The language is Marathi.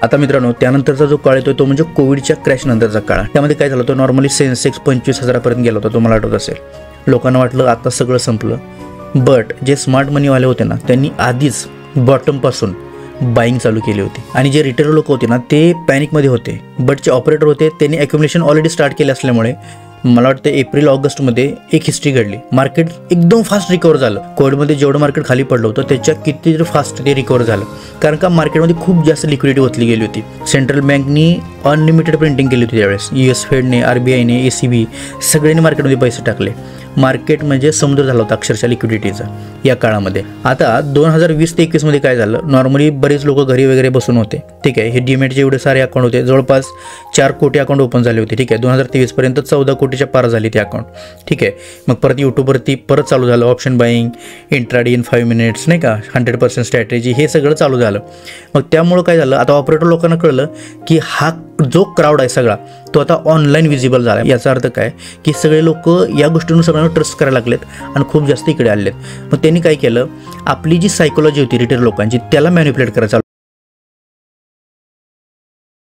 आता मित्रांनो, त्यानंतरचा जो काळ येतो तो म्हणजे कोविडच्या क्रॅश नंतरचा काळ. त्यामध्ये काय झालं होतं, नॉर्मली सेन्सेक्स 25,000पर्यंत गेला होता, तुम्हाला आठवत असेल. लोकांना वाटलं आता सगळं संपलं. बट जे स्मार्ट मनीवाले होते ना, त्यांनी आधीच बॉटमपासून बाईंग चालू केली होती. आणि जे रिटेलर लोक होते ना, ते पॅनिकमध्ये होते. बट जे ऑपरेटर होते त्यांनी ॲक्युमुलेशन ऑलरेडी स्टार्ट केले असल्यामुळे मला वाटतं एप्रिल-ऑगस्टमध्ये एक हिस्ट्री घडली. मार्केट एकदम फास्ट रिकवर झालं. कोविडमध्ये जेवढं मार्केट खाली पडलं होतं त्याच्या किती फास्ट ते रिकवर झालं, कारण का मार्केटमध्ये खूप जास्त लिक्विडिटी ओतली गेली होती. सेंट्रल बँकनी अनलिमिटेड प्रिंटिंग केली होती त्यावेळेस. US फेडने, RBIने, ACB सगळ्यांनी मार्केटमध्ये पैसे टाकले. मार्केट म्हणजे समुद्र झाला होता अक्षरशः लिक्विडिटीचा या काळामध्ये. आता 2020 ते 21मध्ये काय झालं, नॉर्मली बरेच लोक घरी वगैरे बसून होते. ठीक आहे, हे डीमॅटचे एवढे सारे अकाउंट होते, जवळपास 4 कोटी अकाउंट ओपन झाले होते. ठीक आहे, 2023पर्यंत 14 कोटीच्या पार झाली ते अकाउंट. ठीक आहे, मग परत यूट्यूबवरती परत चालू झालं option buying, intraday in 5 minutes नाही का, 100% स्ट्रॅटेजी, हे सगळं चालू झालं. मग त्यामुळं काय झालं, आता ऑपरेटर लोकांना कळलं की हा जो क्राऊड आहे सगळा तो आता ऑनलाईन विजिबल झाला. याचा अर्थ काय की सगळे लोक या गोष्टींवर सगळ्यांना ट्रस्ट करायला लागलेत आणि खूप जास्त इकडे आलेत. मग त्यांनी काय केलं, आपली जी सायकोलॉजी होती रिटेल लोकांची त्याला मॅनिप्युलेट करायचं